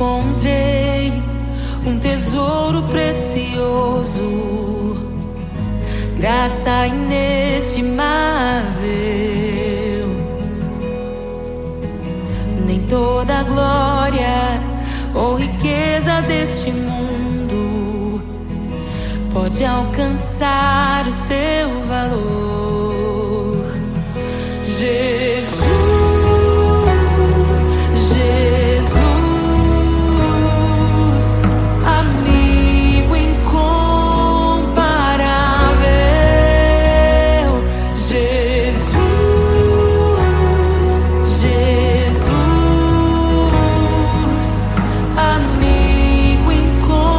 encontrei um tesouro precioso, graça inestimável. Nem toda a glória ou riqueza deste mundo pode alcançar o seu valor. Jesus, Jesus, amigo incomparável. Jesus, Jesus, amigo incomparável.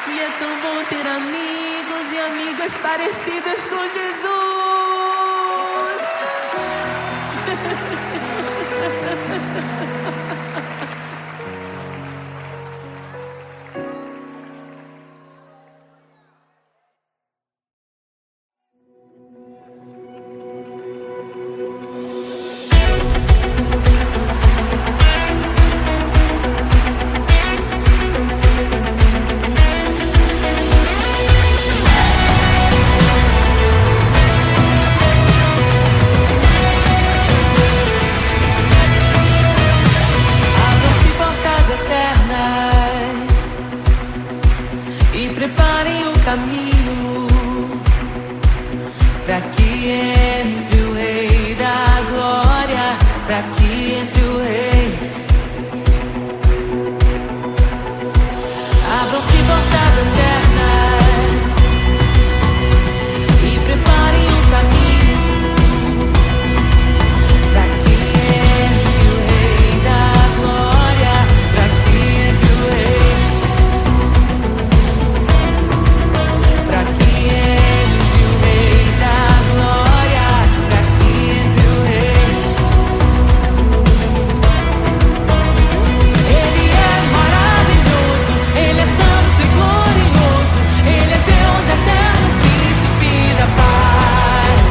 E é tão bom ter amigos e amigas parecidas com Jesus. Abram-se portas eternas e preparem o caminho para que entre o Rei da Glória, para que entre o Rei. Abram-se portas eternas e preparem o caminho para que entre o Rei da Glória, para que entre o Rei, para que entre o Rei da Glória, para que entre o Rei. Ele é maravilhoso, Ele é santo e glorioso, Ele é Deus eterno, príncipe da paz.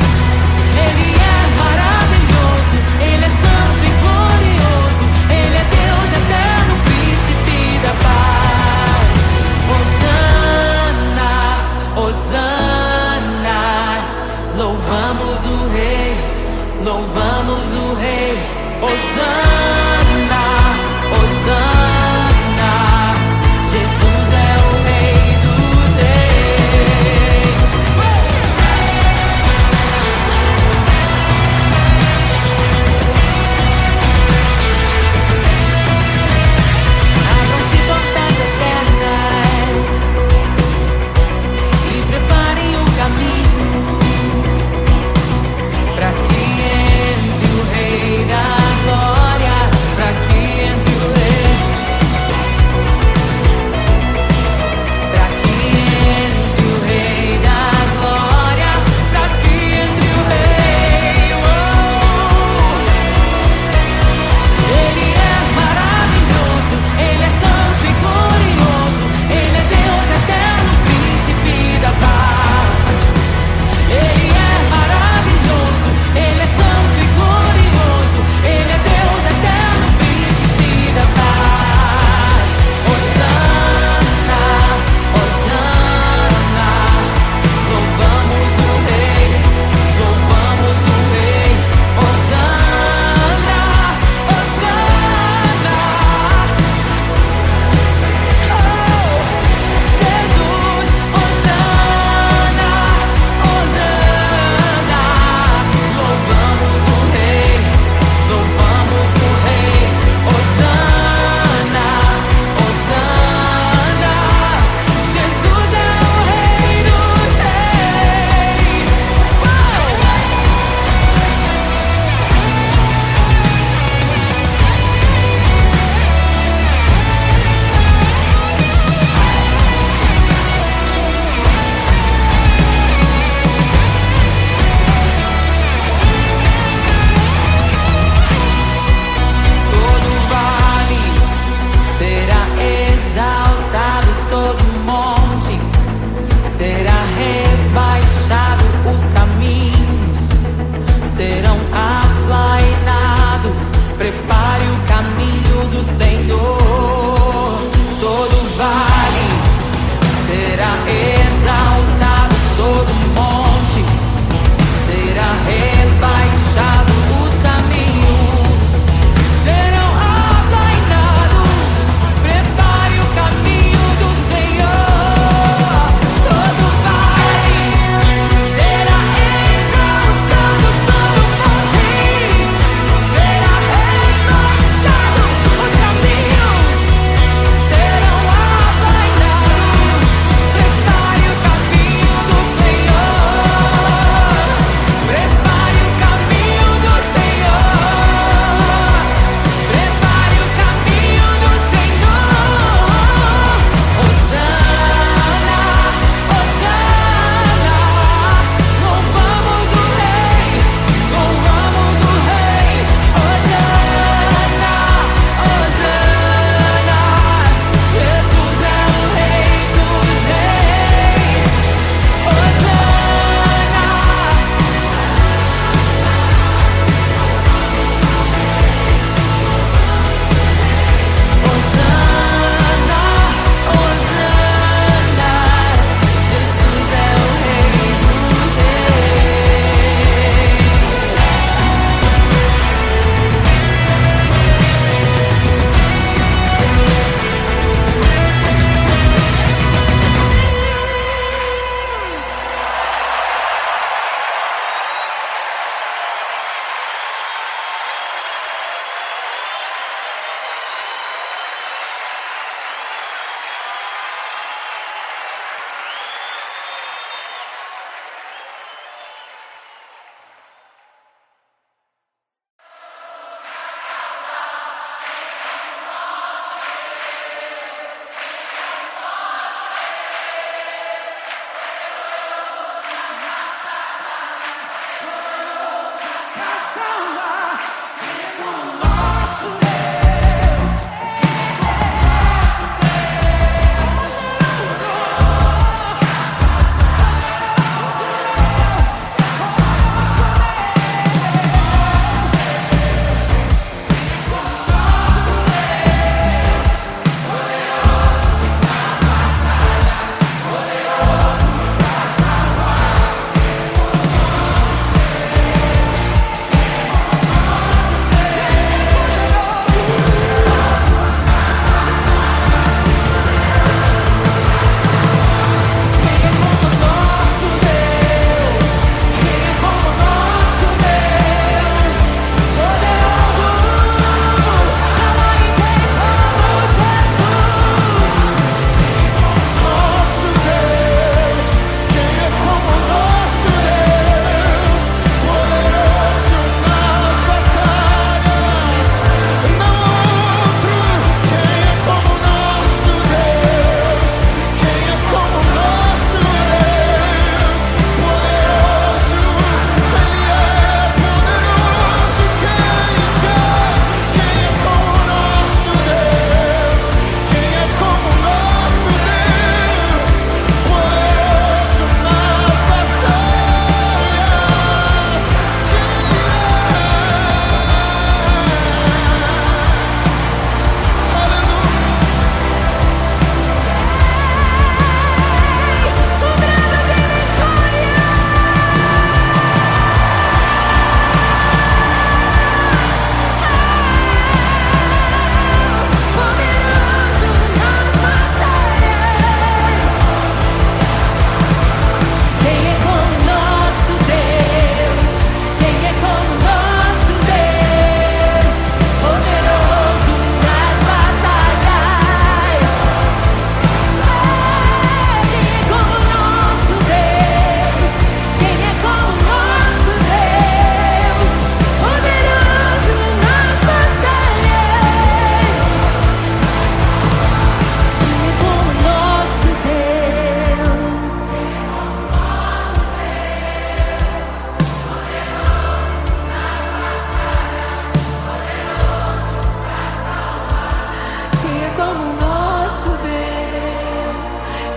Ele é maravilhoso, Ele é santo e glorioso, Ele é Deus eterno, príncipe da paz. Hosana, Hosana, louvamos o Rei, louvamos o Rei. Hosana, Hosana, Jesus é o Rei dos Reis. Abram-se portas eternas e preparem o caminho para que entre o Rei da Glória,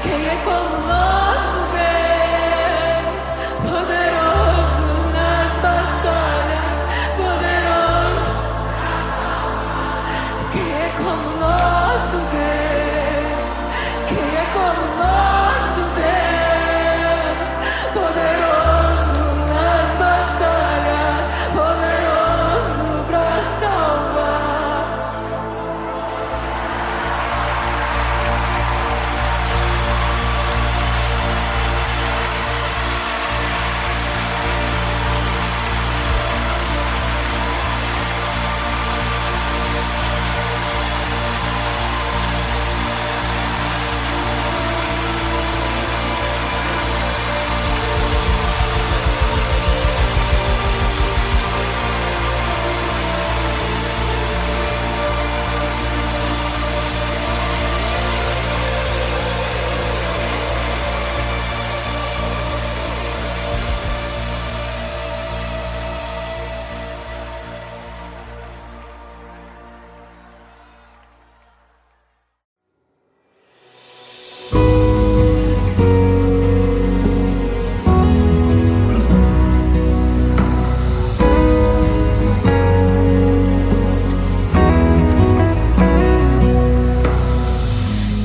Quem é como nosso Deus, poderoso nas batalhas, poderoso. Quem é como nosso Deus? Quem é como nosso Deus? Poderoso nas batalhas, poderoso pra salvar.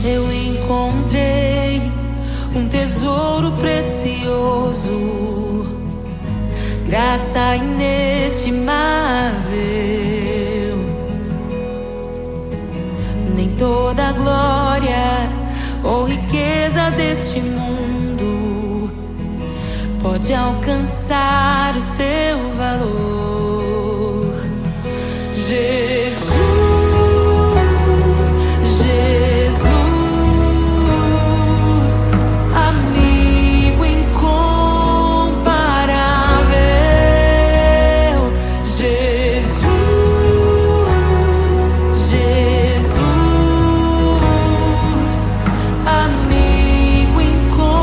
Eu encontrei um tesouro precioso, graça inestimável. Nem toda a glória ou riqueza deste mundo pode alcançar o seu valor. Jesus, Jesus, amigo incomparável. Jesus, Jesus, amigo incomparável.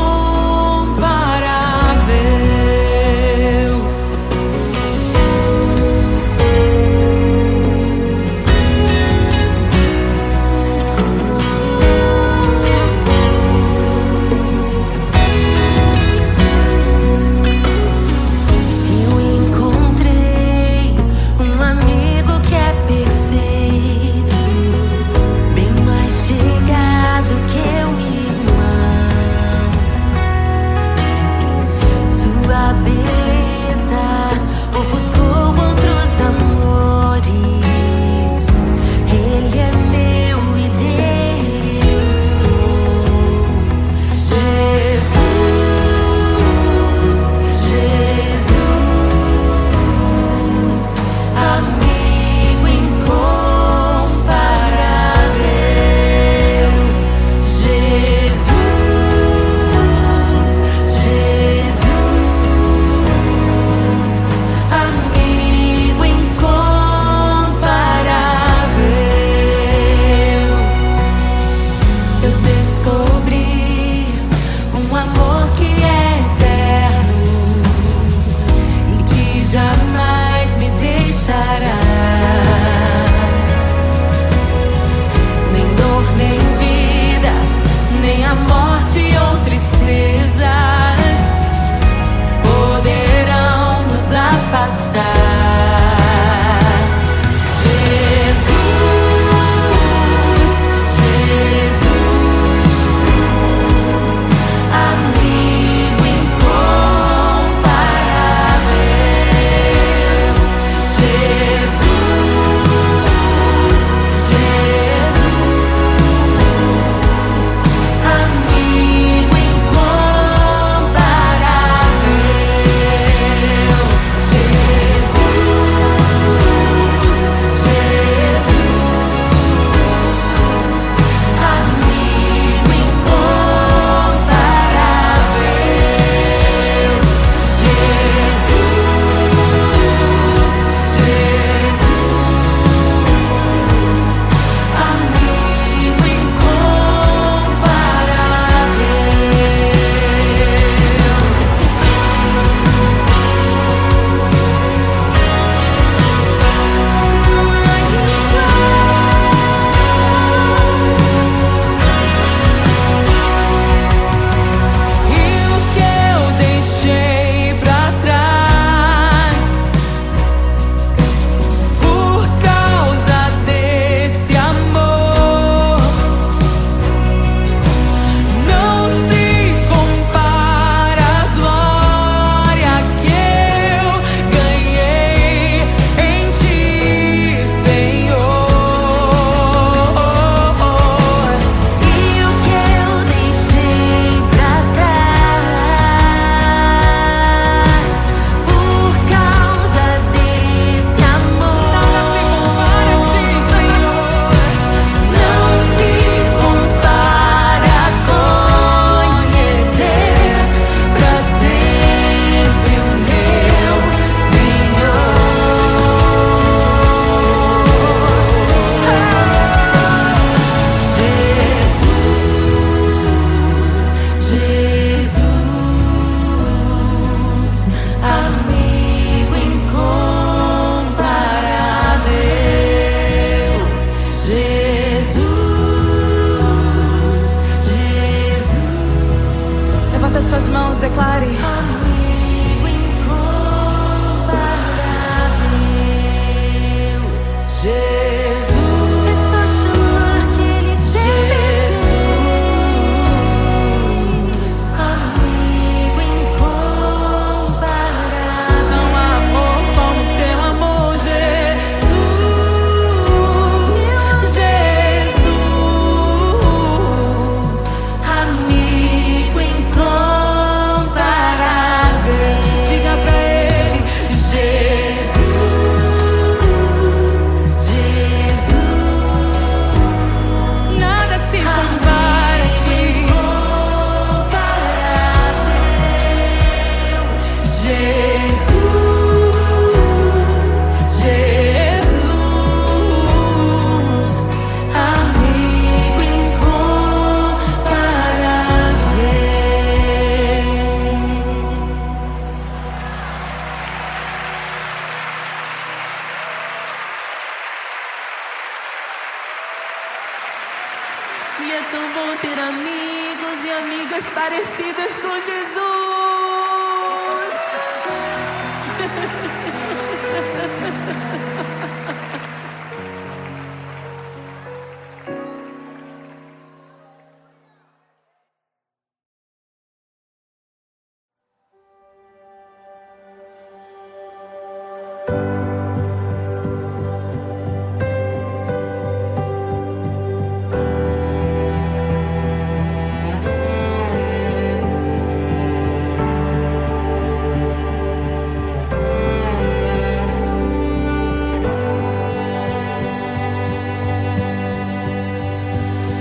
declare: amigo incomparável, Jesus. É só chamar que Jesus, amigo incomparável. Não há amor como teu amor, Jesus, Jesus, amigo incomparável. Diga pra ele: Jesus, Jesus, nada se compara a ti. Jesus, Jesus, amigo incomparável. E é tão bom ter amigos e amigas parecidas com Jesus.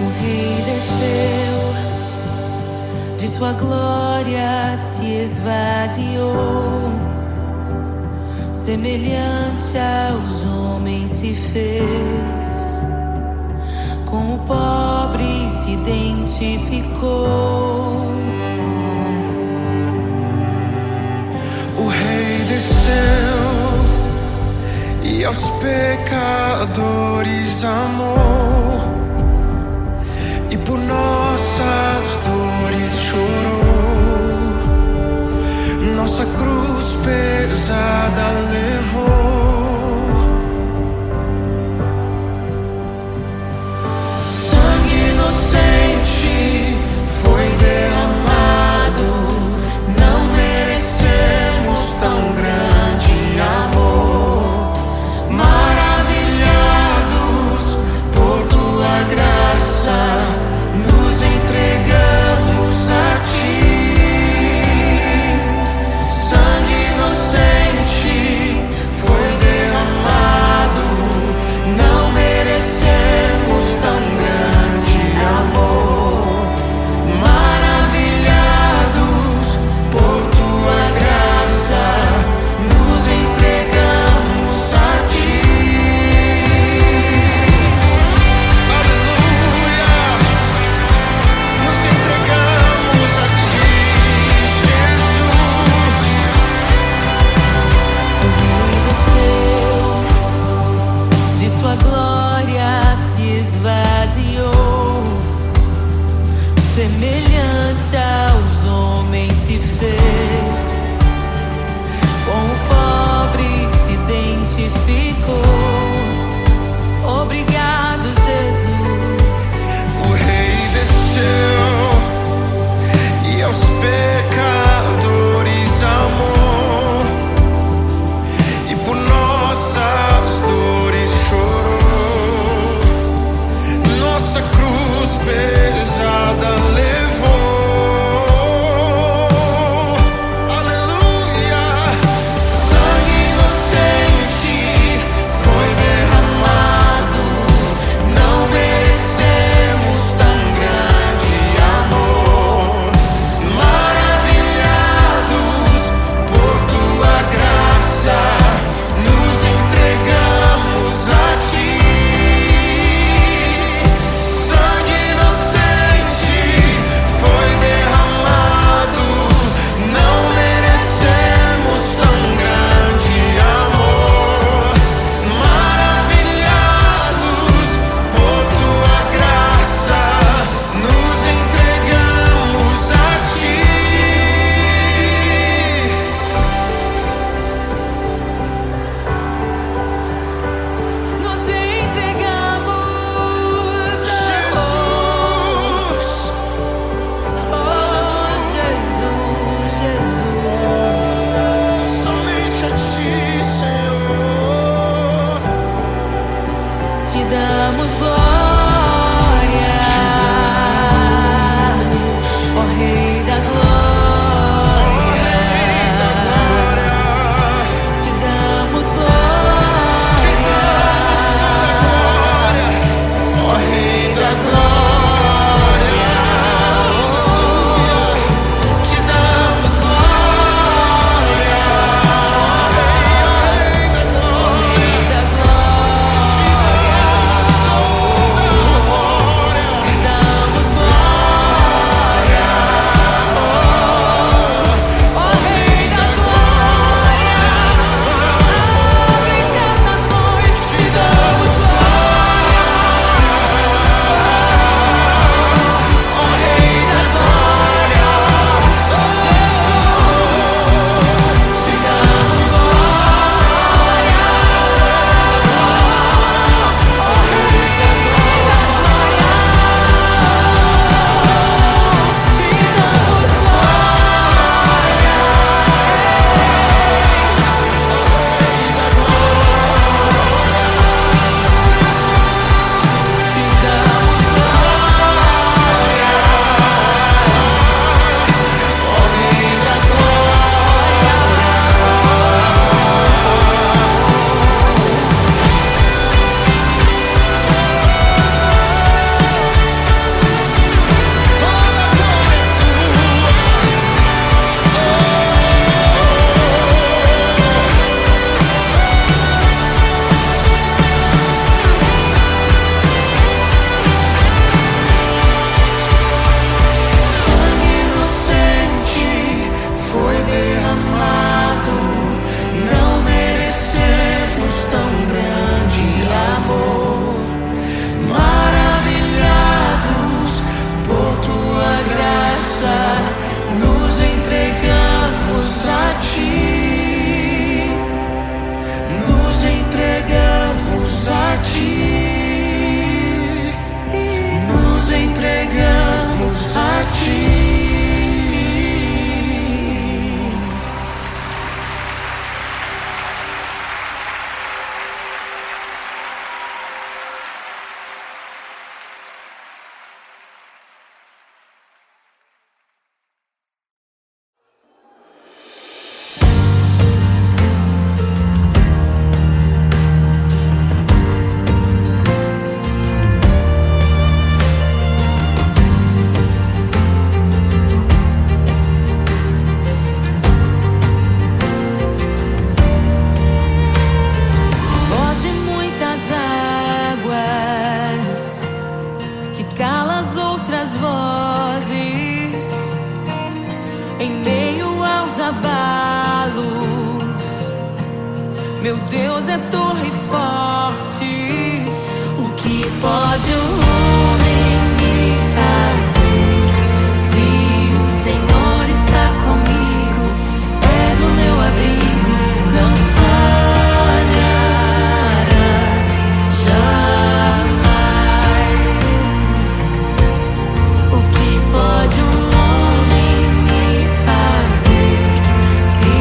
O Rei desceu, de sua glória se esvaziou, semelhante aos homens se fez, com o pobre se identificou. O Rei desceu e aos pecadores amou, e por nossas dores chorou, nossa cruz pesada levou. Sangue inocente foi derramado, não merecemos tão grande amor. Maravilhados por em meio aos abalos. Meu Deus é torre forte. O que pode o homem me fazer? Se o Senhor está comigo, és o meu abrigo, não falharás jamais. O que pode um homem me fazer? Se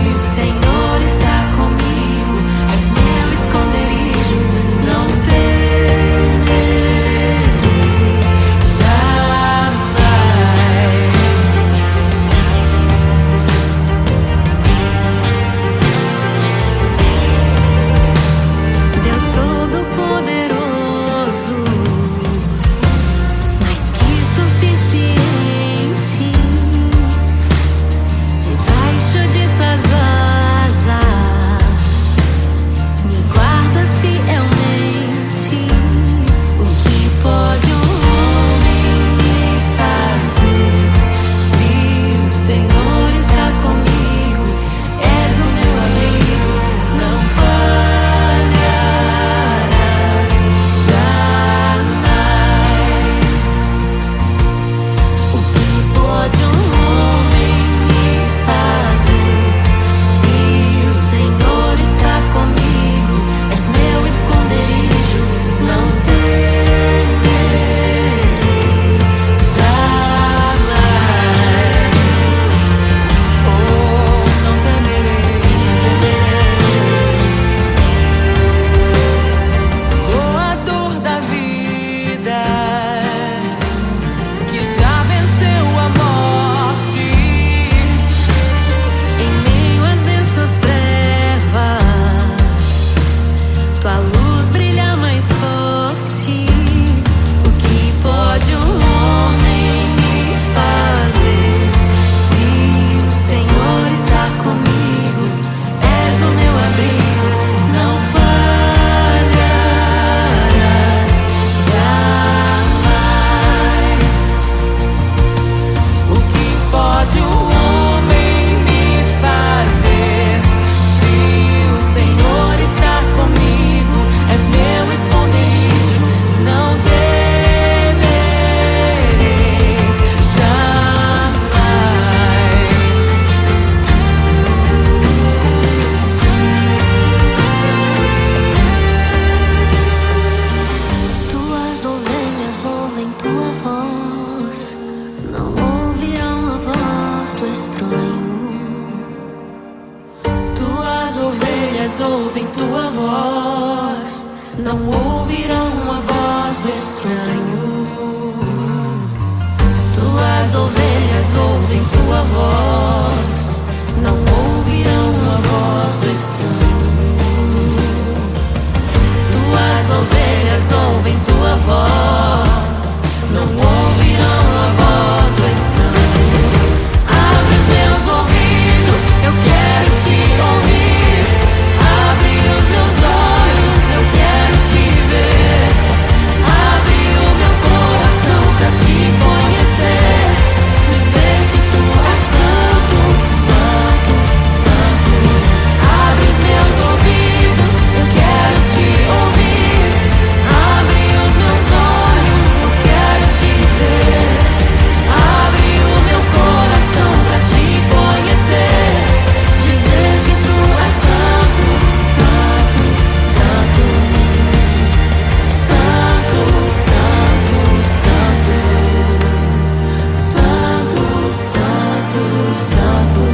o Senhor está comigo, és meu esconderijo, não temerei jamais. Deus Todo-Poderoso, mais que suficiente, debaixo de tuas asas me guardas fielmente. O que pode um homem me fazer? Se o Senhor está comigo, és o meu abrigo, não falharás jamais. O que pode um homem me fazer? Se o Senhor está comigo, és meu esconderijo, não temerei jamais. Oh, não temerei, doador da vida, que já venceu a morte, em meio às densas trevas, tua luz brilha mais forte. O que pode um homem me fazer? Se o Senhor está comigo, és o meu abrigo, não falharás jamais. O que pode o homem me fazer? Se o Senhor está comigo, és meu esconderijo, não temerei jamais. Tuas ovelhas ouvem tua voz, não ouvirão a voz do estranho. Tuas ovelhas ouvem tua voz, não ouvirão a voz do estranho. Tuas ovelhas ouvem tua voz, não ouvirão a voz do estranho. Tuas ovelhas ouvem tua voz, não ouvirão a voz do estranho. Abre os meus ouvidos, eu quero te ouvir. Abre os meus olhos, eu quero te ver. Abre o meu coração pra te conhecer. Dizer que tu és santo, santo, santo. Abre os meus ouvidos, eu quero te ouvir. Abre os meus olhos, eu quero te ver. Abre o meu coração pra te conhecer. Dizer que tu és santo, santo, santo. Santo, santo, santo. Santo, santo, santo.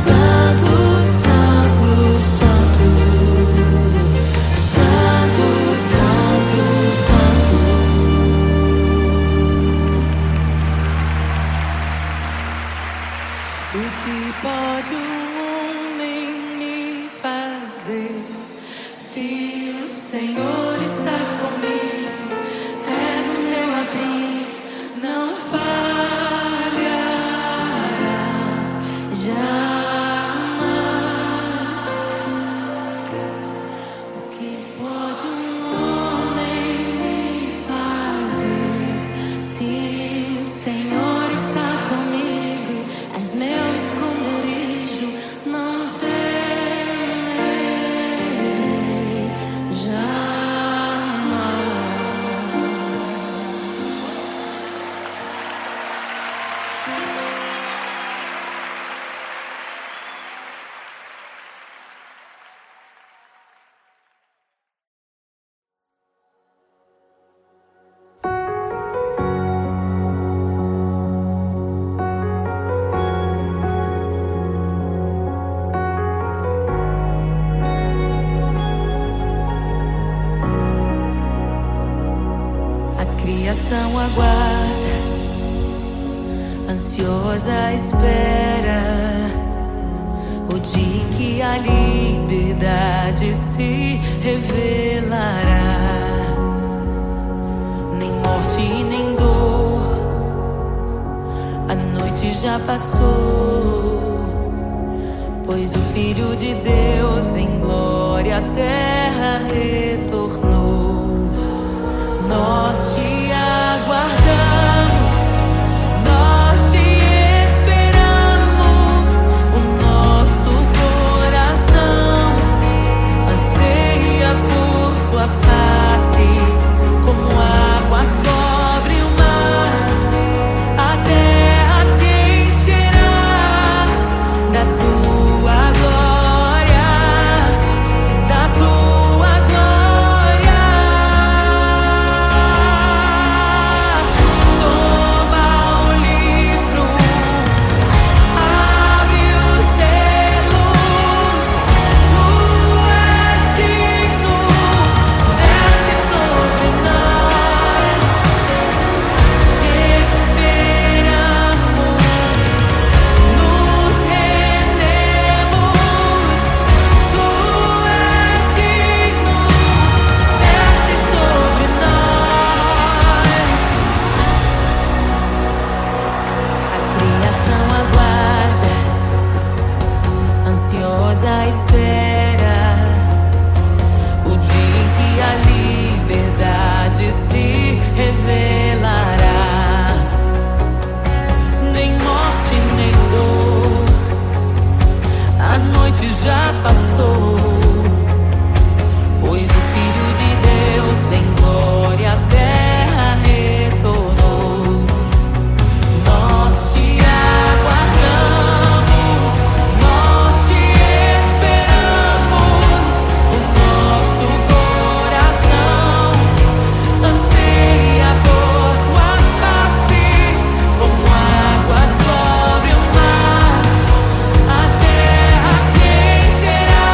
Santo, santo, santo. Santo, santo, santo. O que pode um homem me fazer? Se o Senhor está comigo, és o meu abrigo, não falharás jamais. O que pode um homem me fazer? Se o Senhor está comigo, ansiosa espera o dia em que a liberdade se revelará. Nem morte nem dor, a noite já passou, pois o Filho de Deus em glória à terra retornou. Nós te aguardamos, nós te esperamos. O nosso coração anseia por tua face, como águas cobrem o mar. A terra se encherá da tua glória, da tua glória. Toma o livro, abre os selos. Tu és digno, desce sobre nós. Te esperamos, nos rendemos. Tu és digno, desce sobre nós. A criação aguarda, ansiosa espera o dia em que a liberdade se revelará. Nem morte nem dor, a noite já passou, pois o Filho de Deus em glória à terra retornou. Nós te aguardamos, nós te esperamos. O nosso coração anseia por tua face, como águas cobrem o mar. A terra se encherá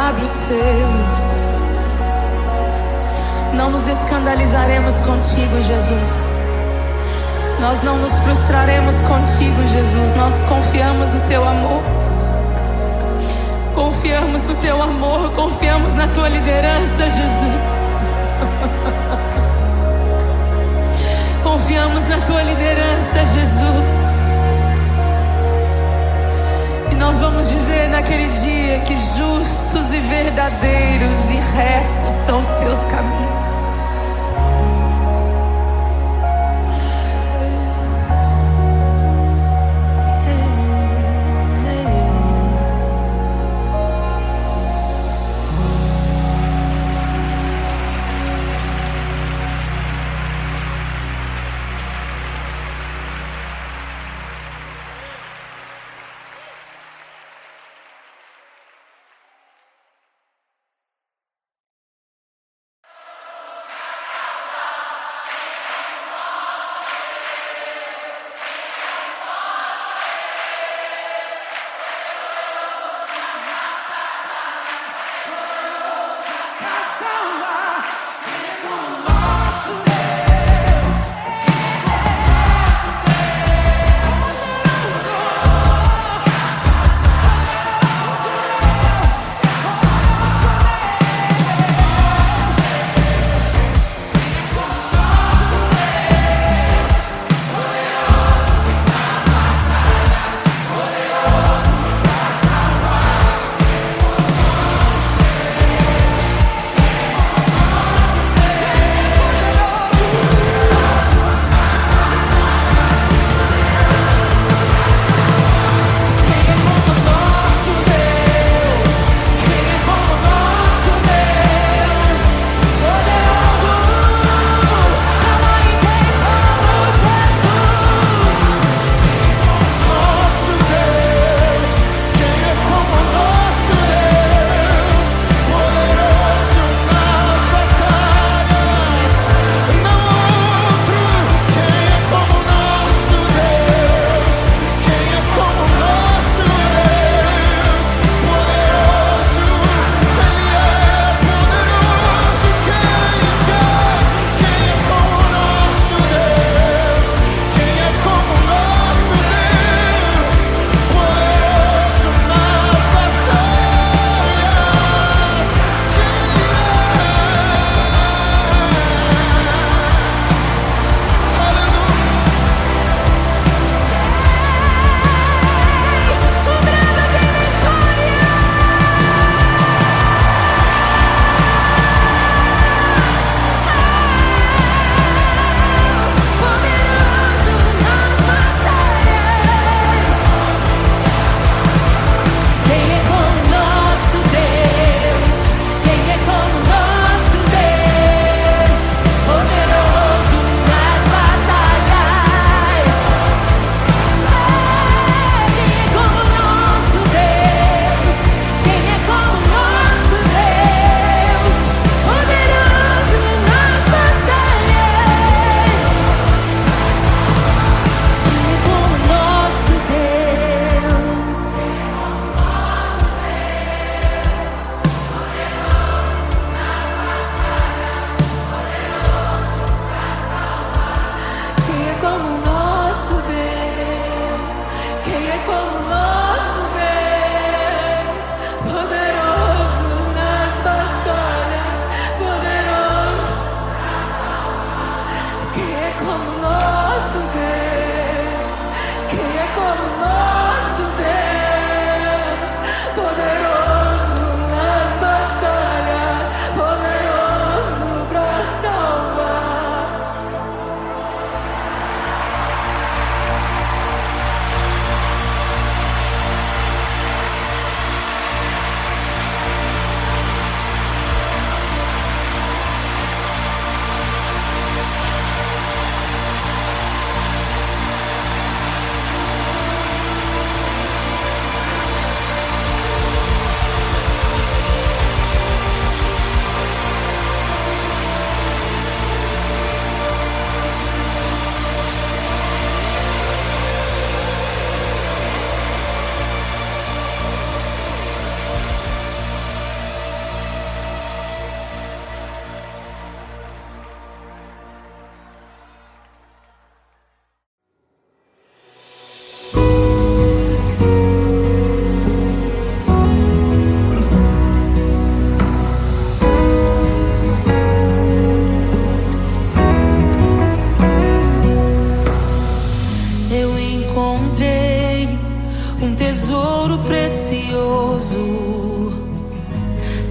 abre os selos. Não nos escandalizaremos contigo, Jesus. Nós não nos frustraremos contigo, Jesus. Nós confiamos no teu amor. Confiamos no teu amor, confiamos na tua liderança, Jesus. Confiamos na tua liderança, Jesus. E nós vamos dizer naquele dia que justos e verdadeiros e retos são os teus caminhos.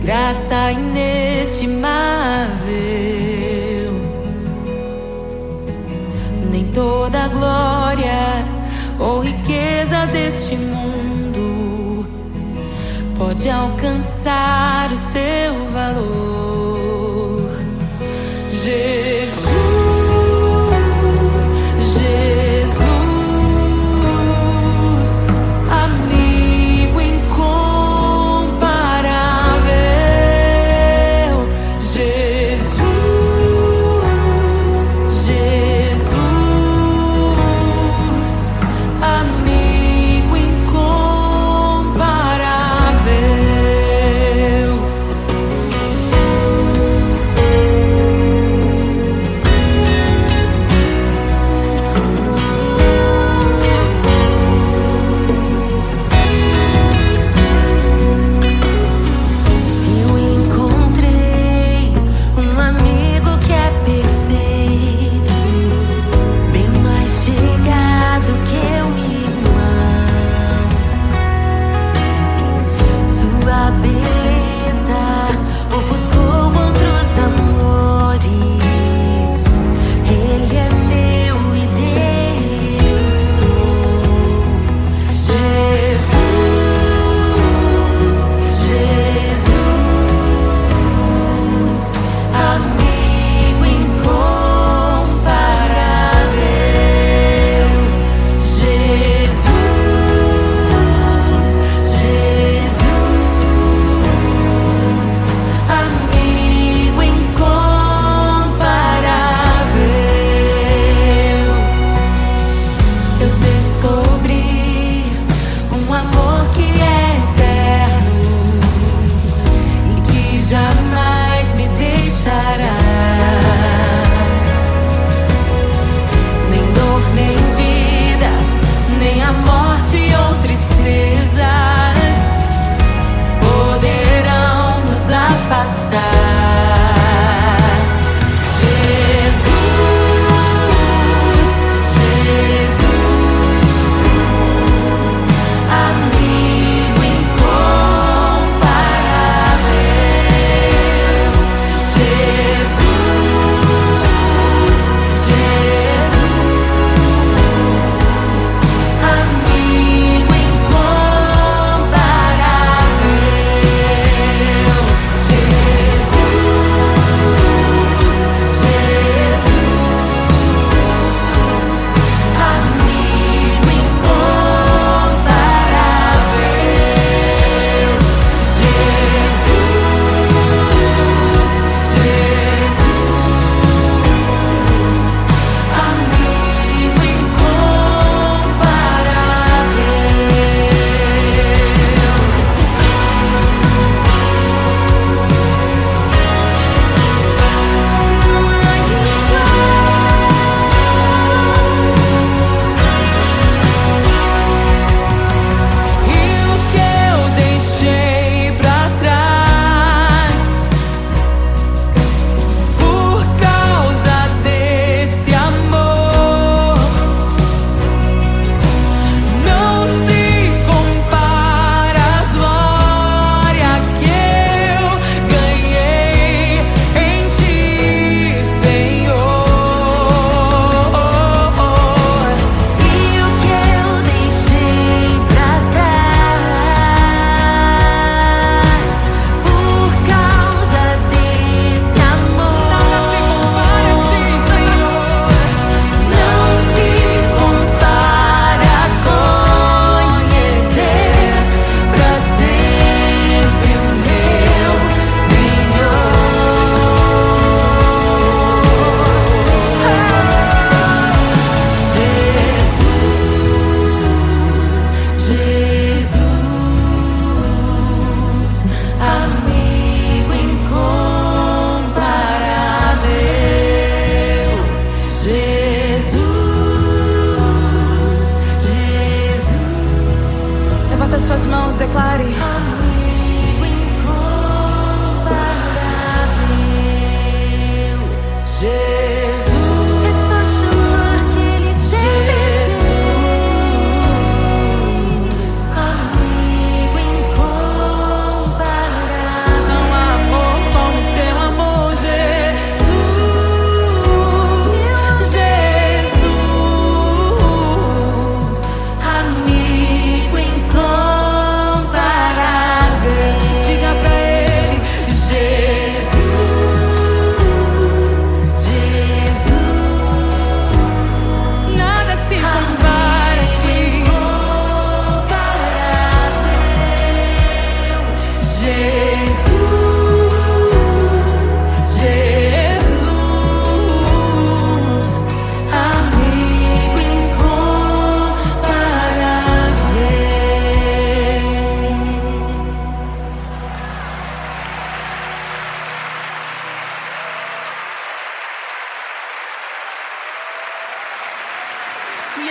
graça inestimável. Nem toda a glória ou riqueza deste mundo pode alcançar o seu valor. Jesus, Jesus, amigo incomparável. Jesus, Jesus, amigo incomparável.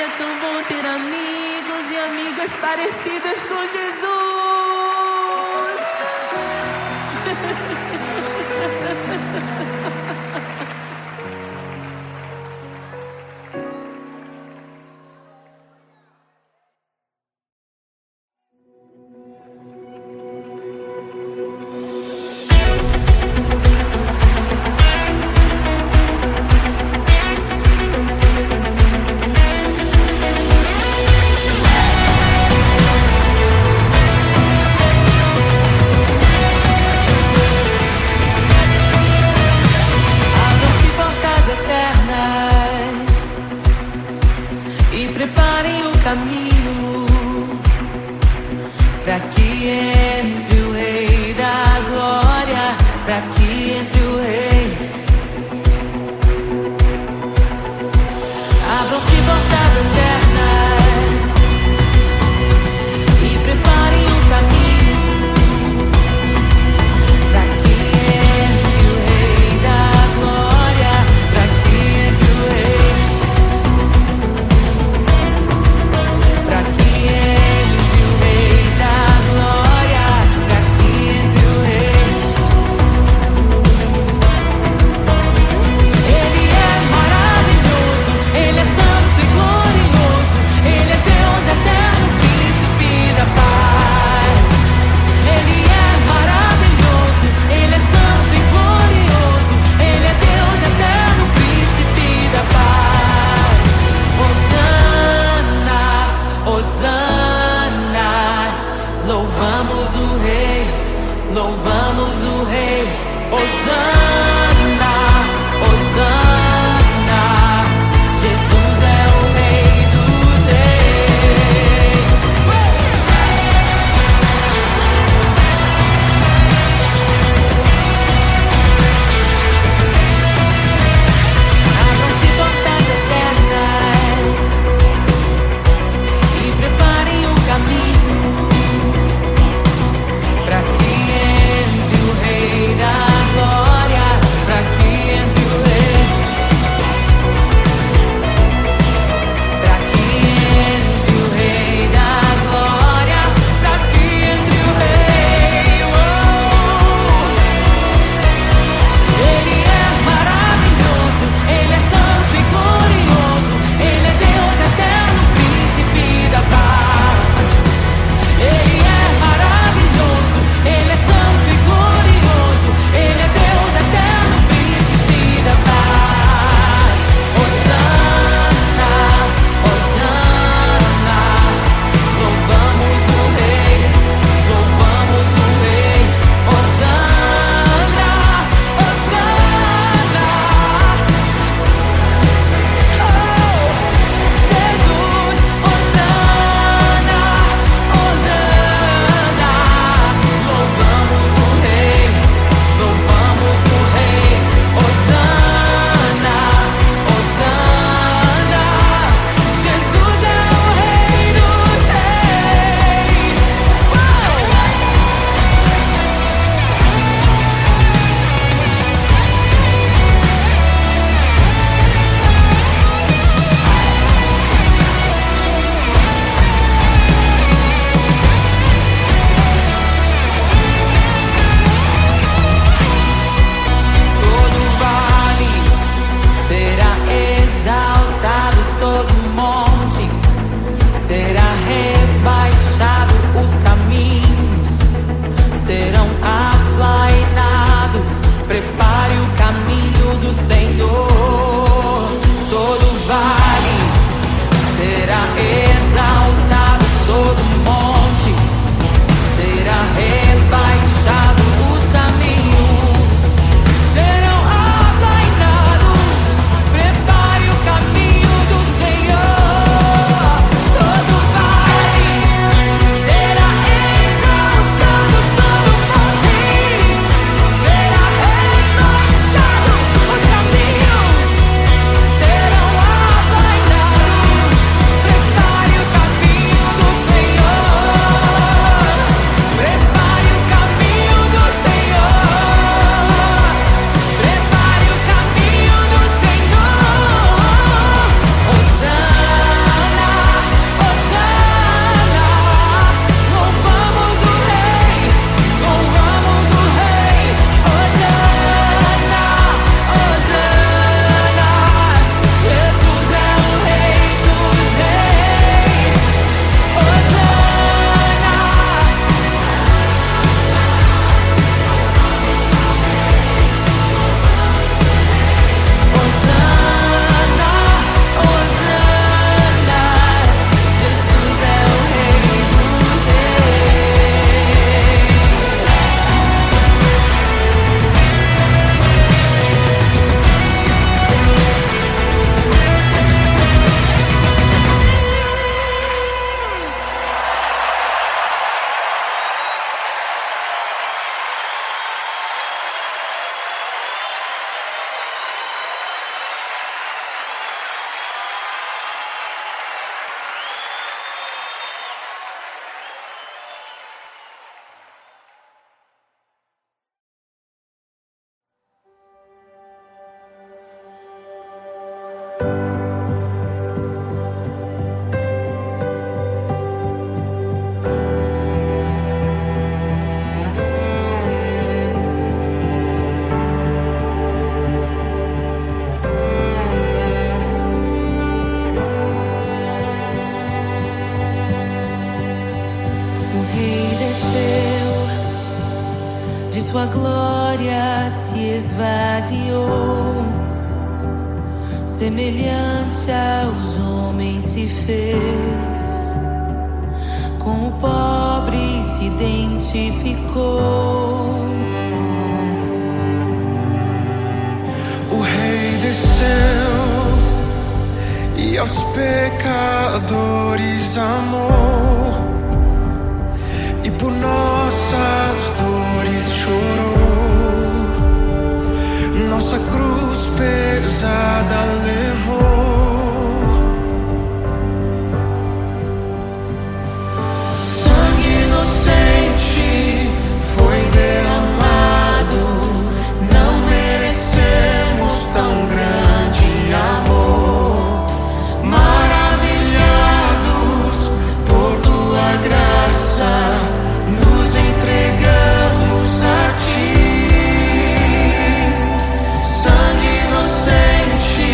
É tão bom ter amigos e amigas parecidas com Jesus. Abram-se portas eternas e preparem o caminho para que entre o Rei da Glória, para que entre o Rei. Abram-se portas eternas e preparem o caminho para que entre o Rei da Glória, para que entre o Rei, para que entre o Rei da Glória, para que entre o Rei. Ele é maravilhoso, Ele é santo e glorioso, Ele é Deus eterno, príncipe da paz. Ele é maravilhoso, Ele é santo e glorioso, Ele é Deus eterno, príncipe da paz. Hosana, Hosana, louvamos o Rei, louvamos o Rei. Hosana, Hosana, Jesus é o Rei dos Reis. Abram-se portas eternas e preparem o caminho para que entre o Rei da Glória, de sua glória se esvaziou, semelhante aos homens se fez, com o pobre se identificou. O Rei desceu e aos pecadores amou, e por nossas dores chorou, nossa cruz pesada levou. Sangue inocente foi derramado, não merecemos tão grande amor. Maravilhados por tua graça, nos entregamos a ti. Sangue inocente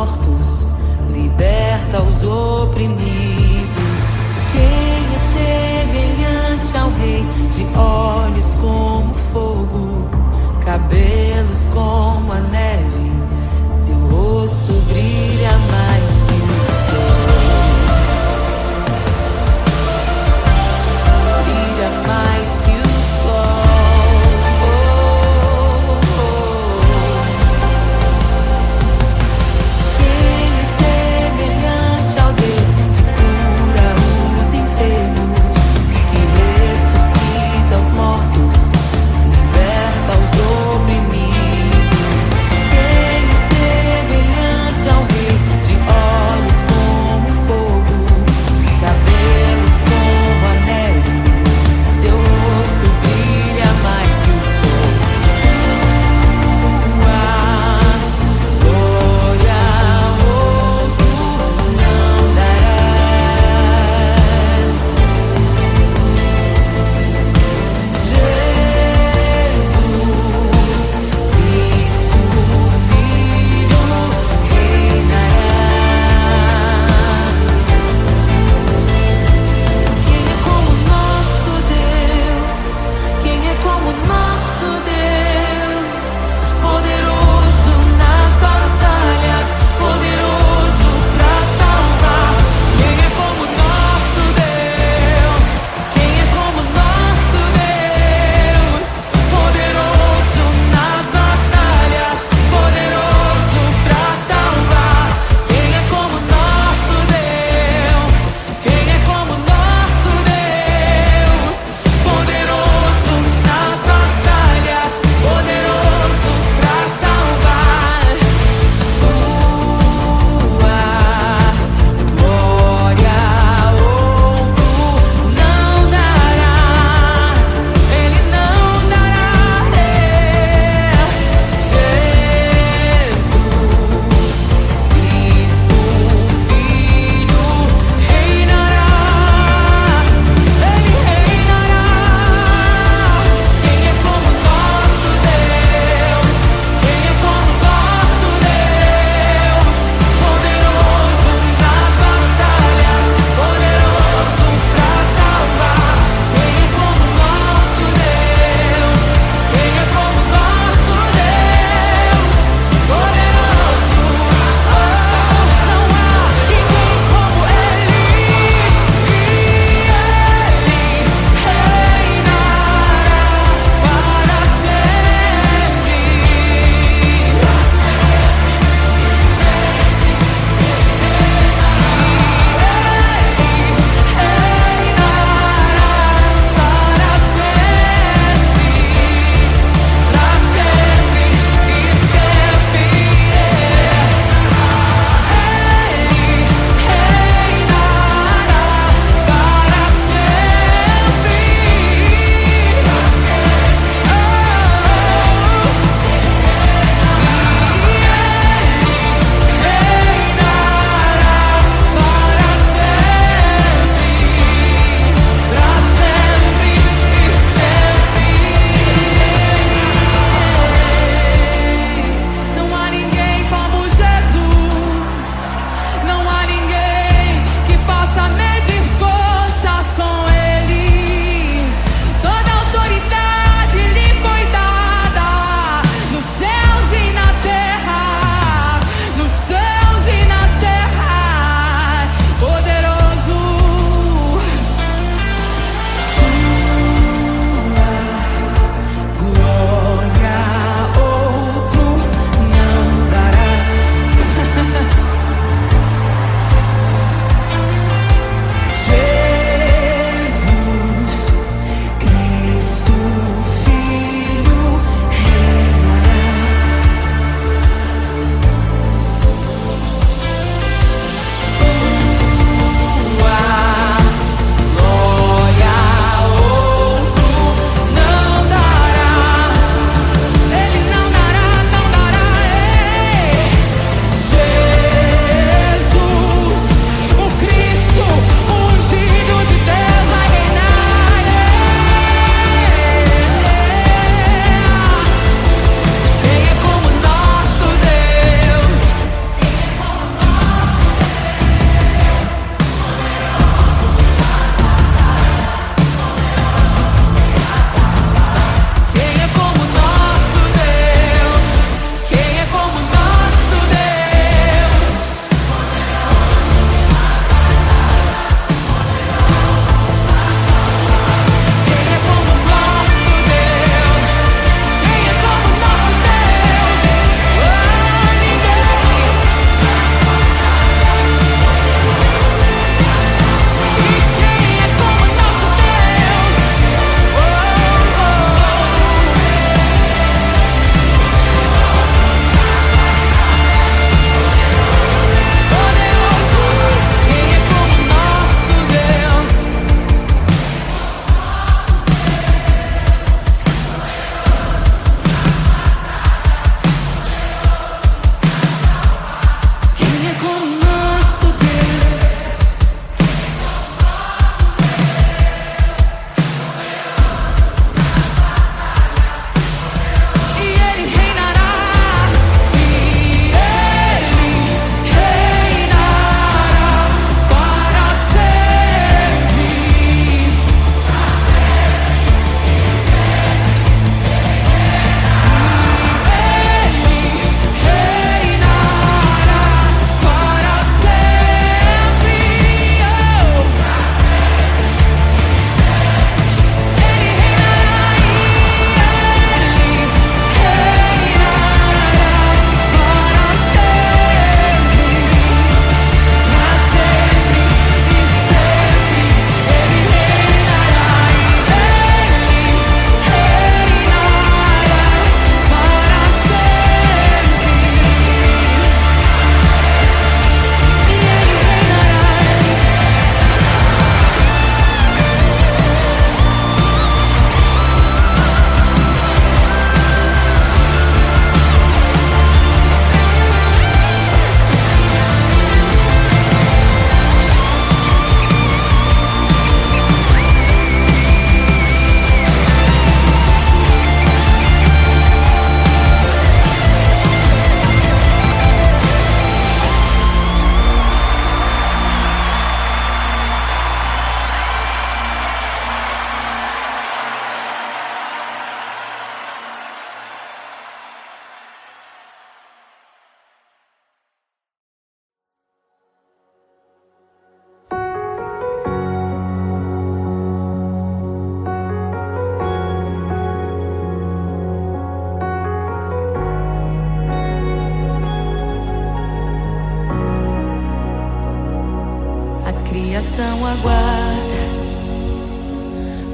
mortos, liberta os oprimidos. Quem é semelhante ao Rei, de olhos como fogo, cabelos como a neve, seu rosto brilha mais que o sol. Brilha mais que o sol. Quem é semelhante ao Deus que cura os enfermos, que ressuscita os mortos, liberta os oprimidos?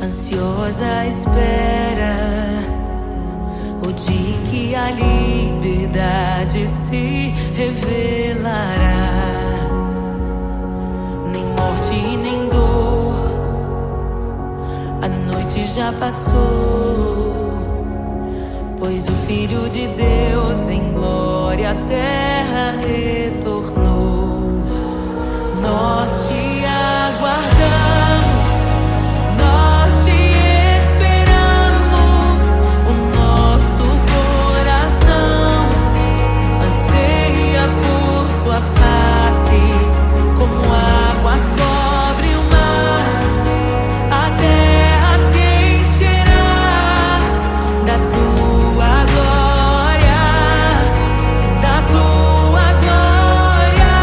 ansiosa espera o dia em que a liberdade se revelará. Nem morte nem dor, a noite já passou, pois o Filho de Deus em glória à terra retornou. Nós te aguardamos, nós te esperamos. O nosso coração anseia por tua face, como águas cobrem o mar. A terra se encherá da tua glória, da tua glória.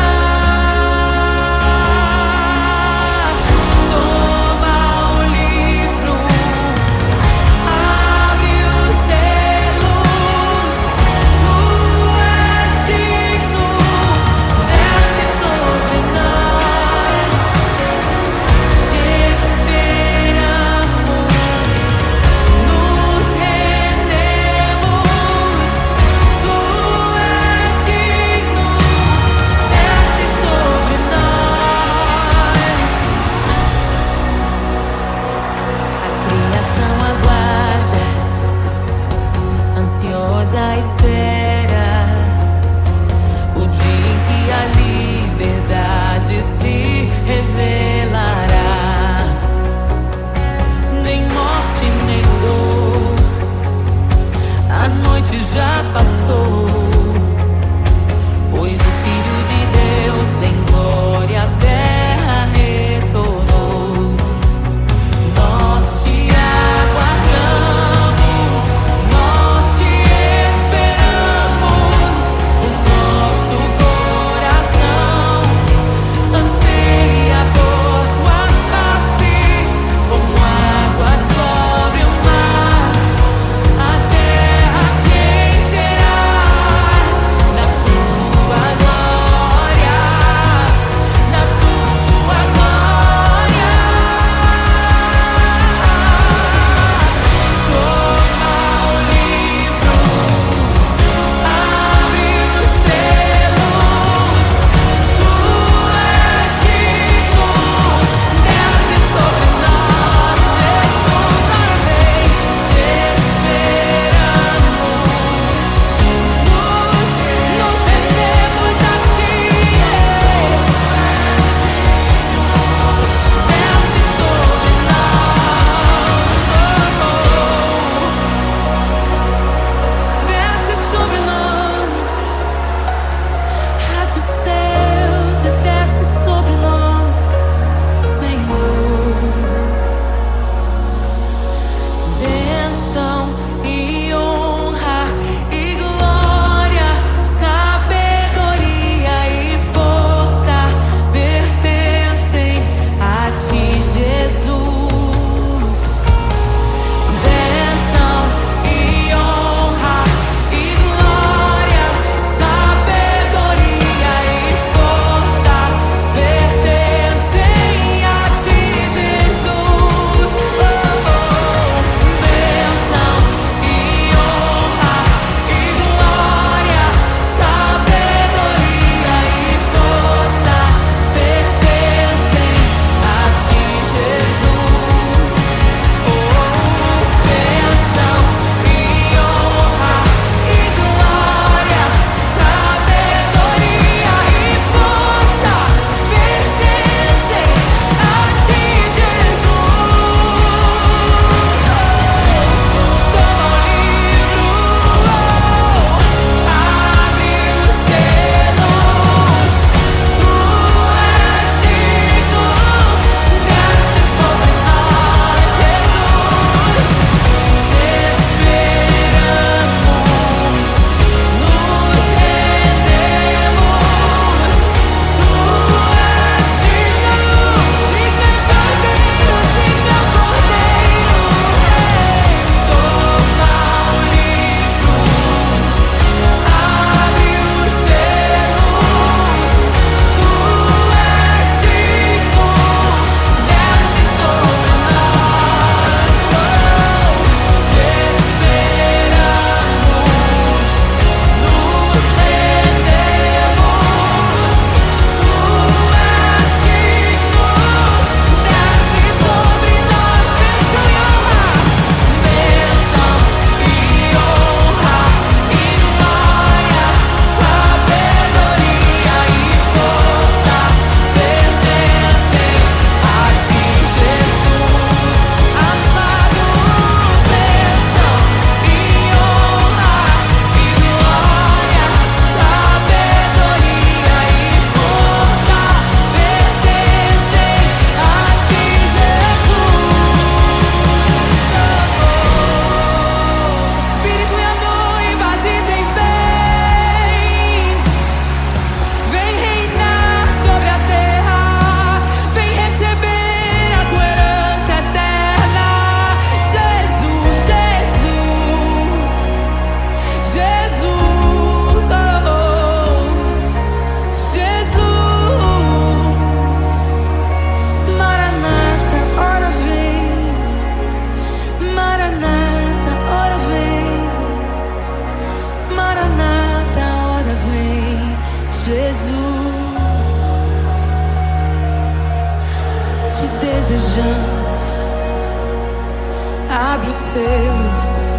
Abre os selos.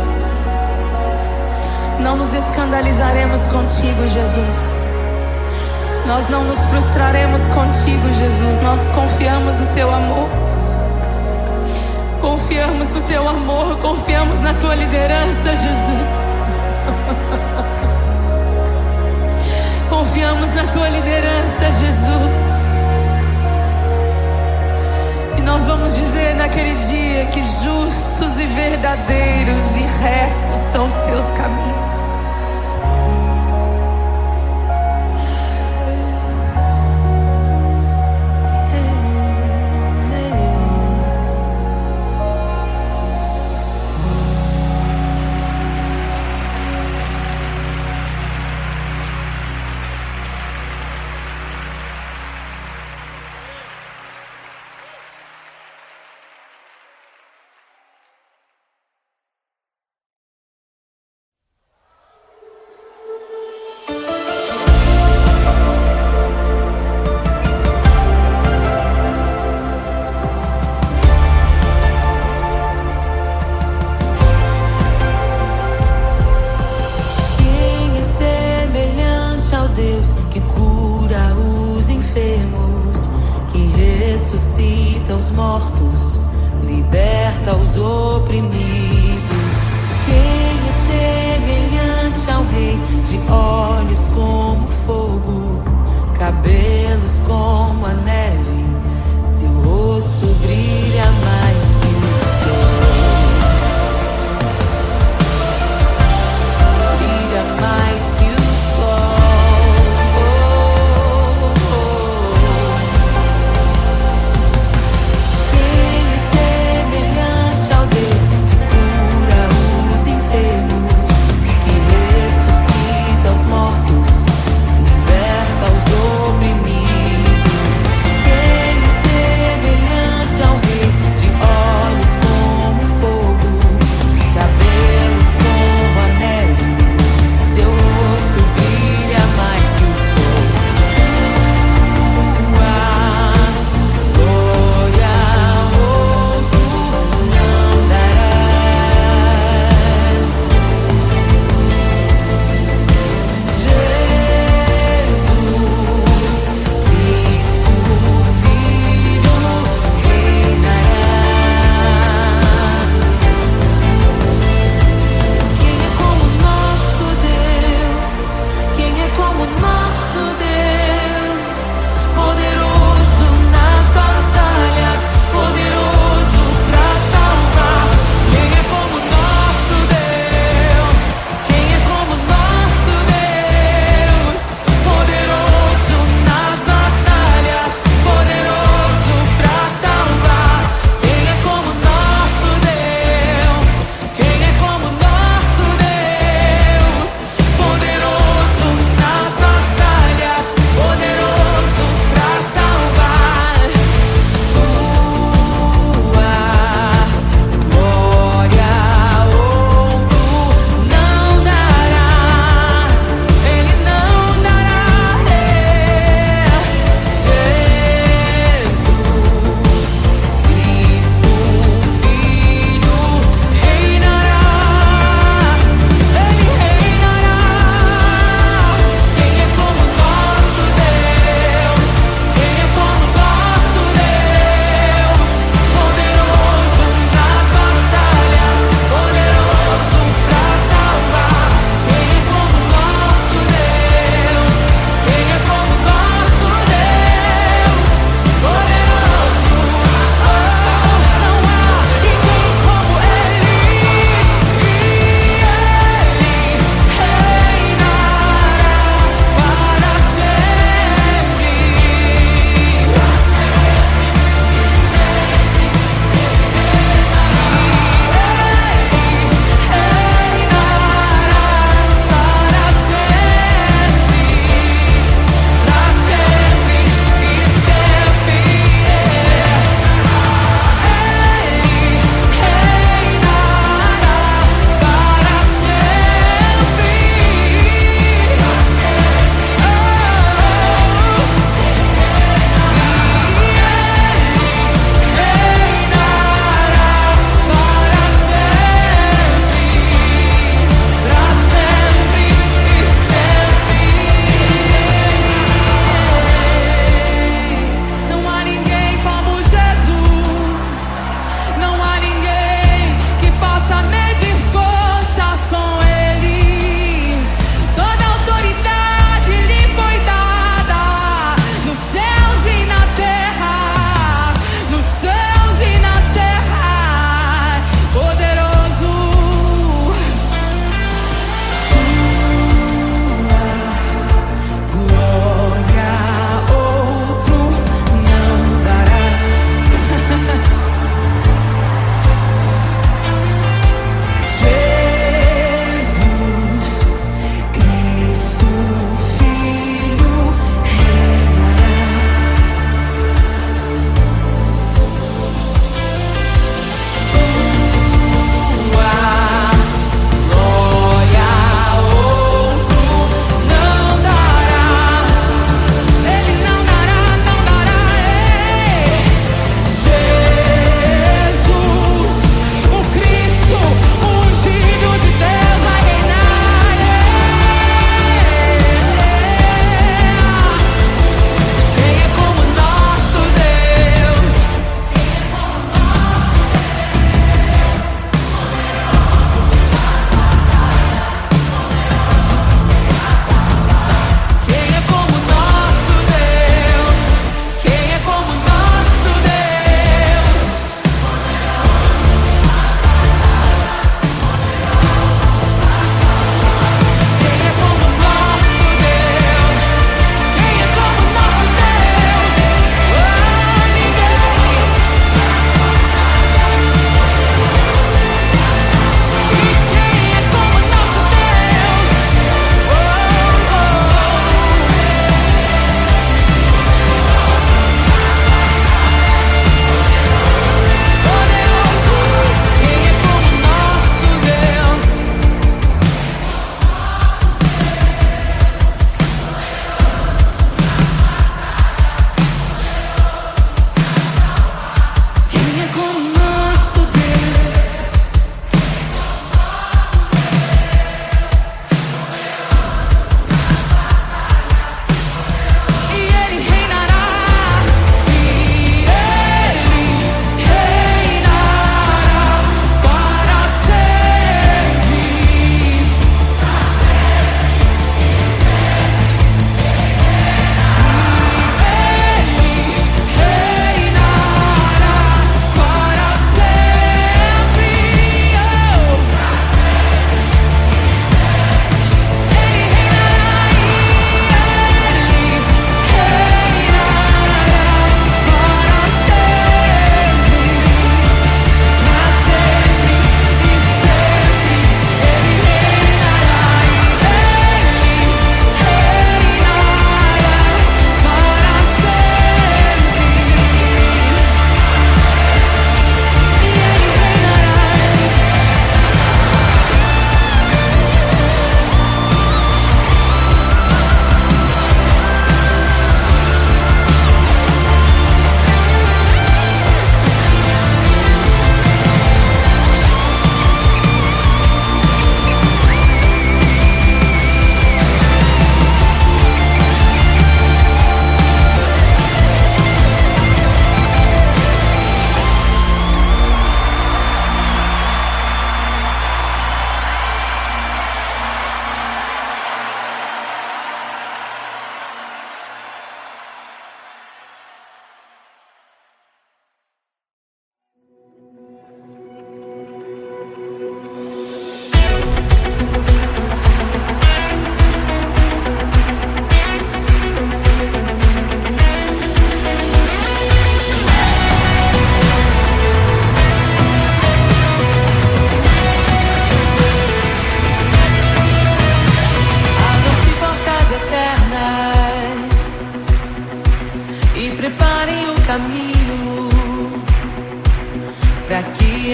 Não nos escandalizaremos contigo, Jesus. Nós não nos frustraremos contigo, Jesus. Nós confiamos no teu amor. Confiamos no teu amor. Confiamos na tua liderança, Jesus. Confiamos na tua liderança, Jesus. E nós vamos dizer naquele dia que justos e verdadeiros e retos são os teus caminhos. Deus que cura os enfermos, que ressuscita os mortos, liberta os oprimidos. Quem é semelhante ao Rei, de olhos como fogo, cabelos como a neve, seu rosto brilha mais que o sol, brilha mais que o sol. Quem é semelhante ao Deus que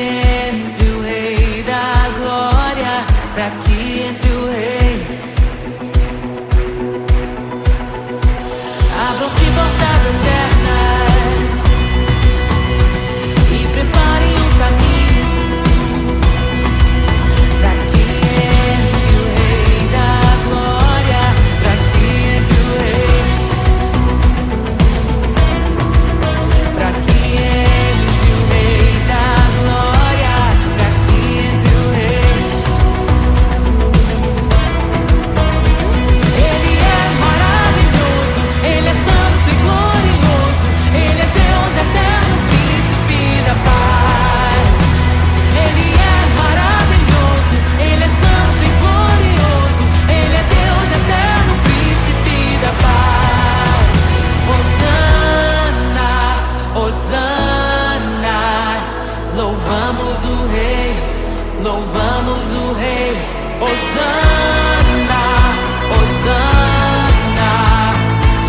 entre o Rei da Glória, pra que entre o Rei. Abram-se portas eternas e preparem um caminho pra que entre o Rei da Glória, pra que entre o Rei, pra que entre o Rei da Glória, pra que entre o Rei. Ele é maravilhoso, Ele é santo e glorioso, Ele é Deus eterno, príncipe da paz. Ele é maravilhoso, Ele é santo e glorioso, Ele é Deus eterno, príncipe da paz. Hosana, Hosana, louvamos o Rei, louvamos o Rei. Hosana, Hosana,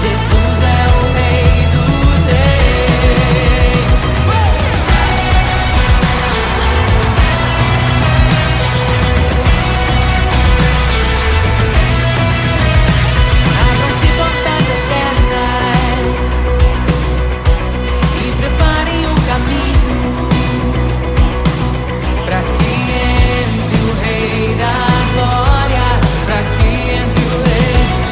Jesus é o Rei dos Reis. Abram-se portas eternas e preparem o caminho pra que entre o Rei da Glória, pra que entre o Rei.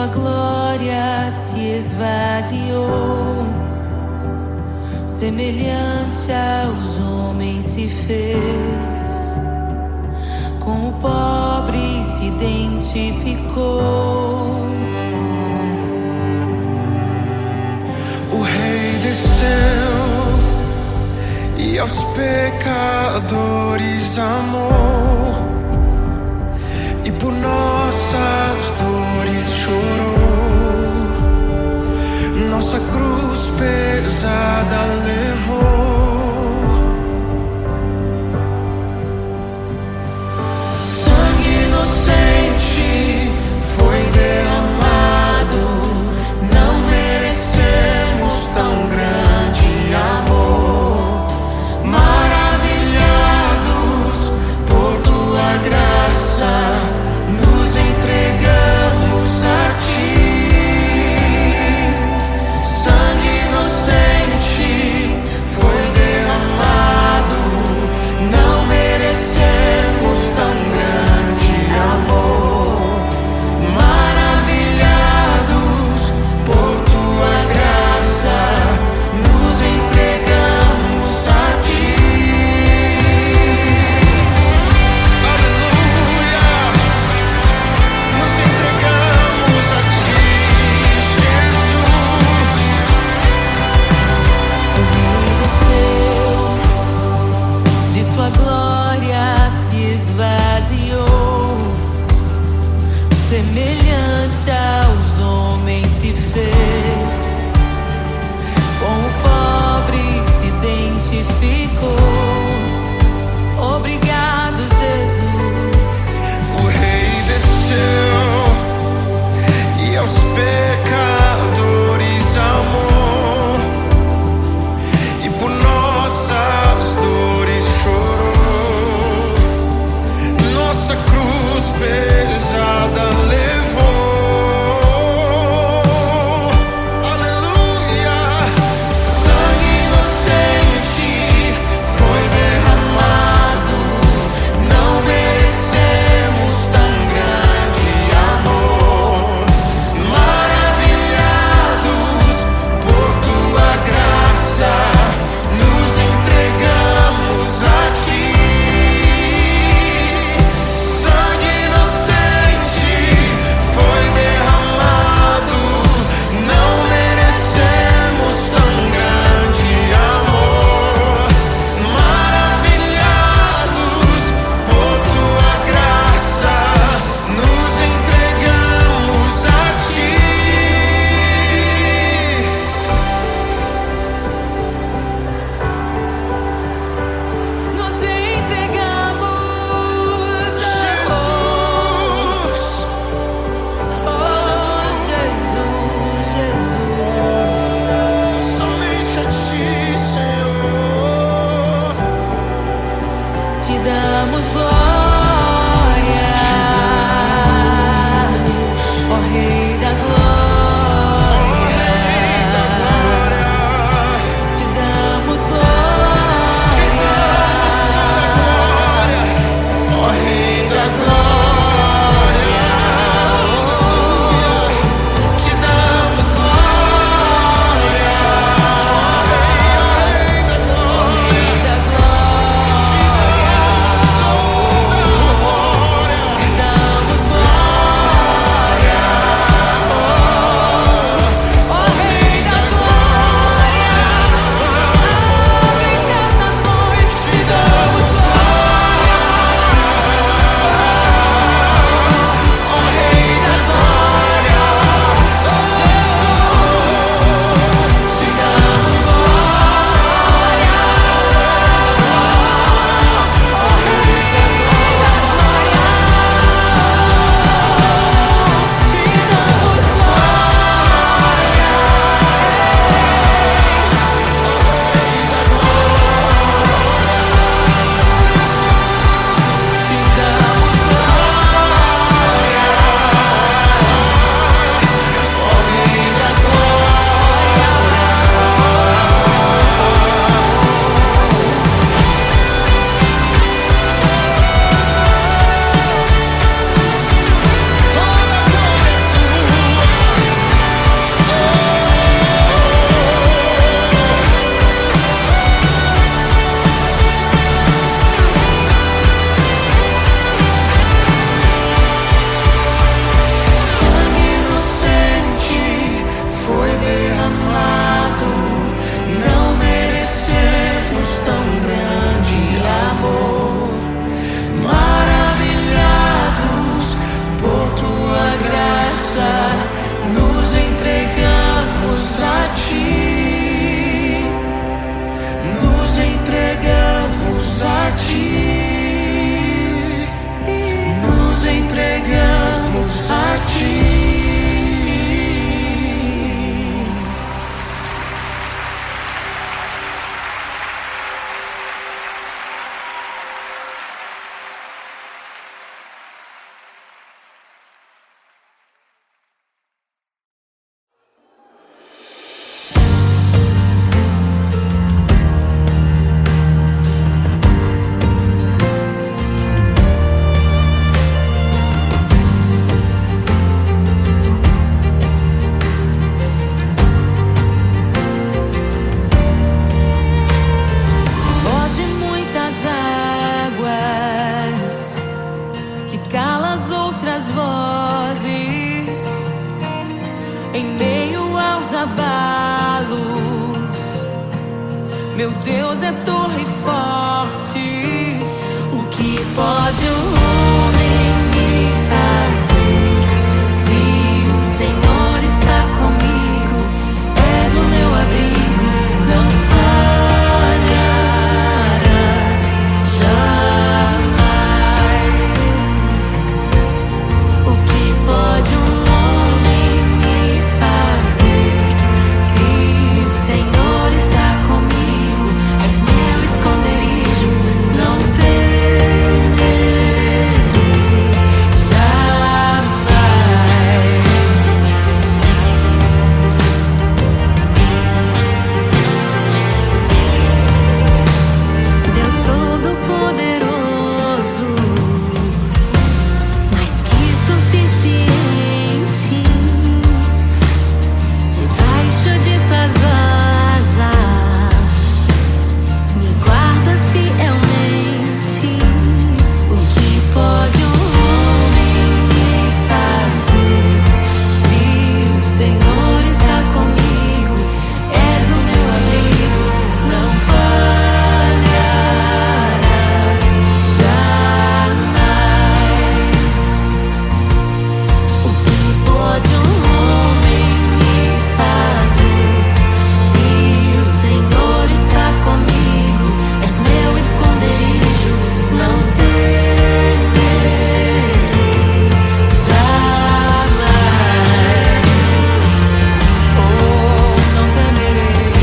sua glória se esvaziou, semelhante aos homens se fez, com o pobre se identificou. O Rei desceu e aos pecadores amou, e por nossas dores chorou, nossa cruz pesada levou. Sangue inocente foi derramado, não merecemos tão grande amor. Maravilhados por tua graça, nos entregamos a ti. Sangue inocente Meu Deus é torre forte. O que pode o homem me fazer? Se o Senhor está comigo, és o meu abrigo, não falharás jamais. O que pode um homem me fazer? Se o Senhor está comigo, és meu esconderijo, não temerei jamais. Deus Todo-Poderoso, mais que suficiente, debaixo de tuas asas me guardas fielmente. O que pode um homem me fazer? Se o Senhor está comigo, és o meu abrigo, não falharás jamais. O que pode um homem me fazer? Se o Senhor está comigo, és meu esconderijo, não temerei jamais. Oh, não temerei,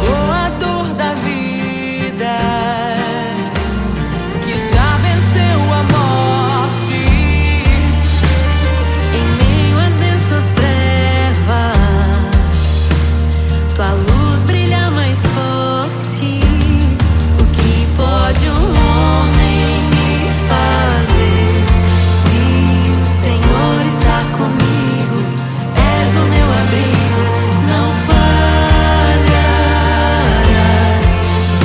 doador da vida, que já venceu a morte. Em meio às densas trevas, tua luz brilha mais forte. O que pode um homem me fazer? Se o Senhor está comigo, és o meu abrigo, não falharás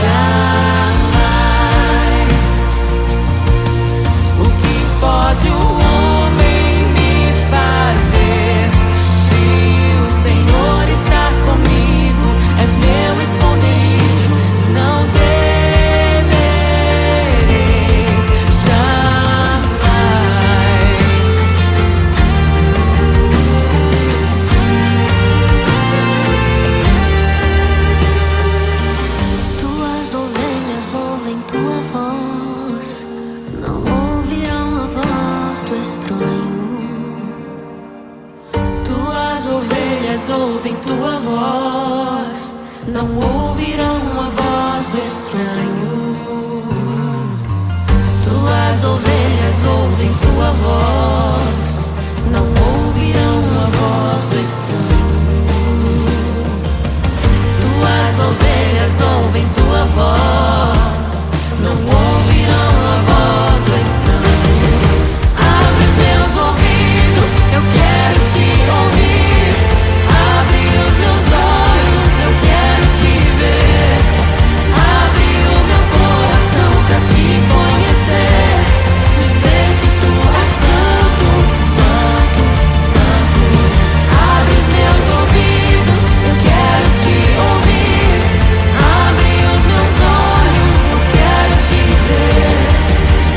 jamais. O que pode o homem me fazer? Se o Senhor está comigo, és meu esconderijo, não temerei jamais. Tuas ovelhas ouvem tua voz, não ouvirão a voz do estranho. Tuas ovelhas ouvem tua voz, não ouvirão a voz do estranho. Tuas ovelhas ouvem tua voz, não ouvirão a voz do estranho. Tuas ovelhas ouvem tua voz, não ouvirão a voz do estranho. Abre os meus ouvidos, eu quero te ouvir. Abre os meus olhos, eu quero te ver. Abre o meu coração pra te conhecer. Dizer que tu és santo, santo, santo. Abre os meus ouvidos, eu quero te ouvir. Abre os meus olhos, eu quero te ver.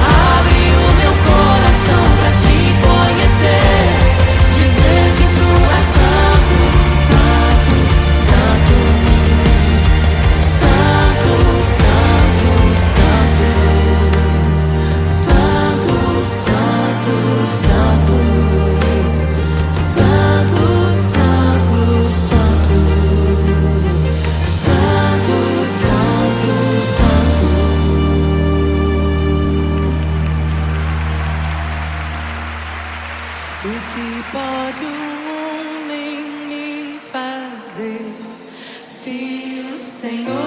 Abre o meu coração pra te conhecer. Dizer que tu és santo, santo, santo. Santo, santo, santo. Santo, santo, santo. Santo, santo, santo. Santo, santo, santo. O que pode um homem me fazer? Se o Senhor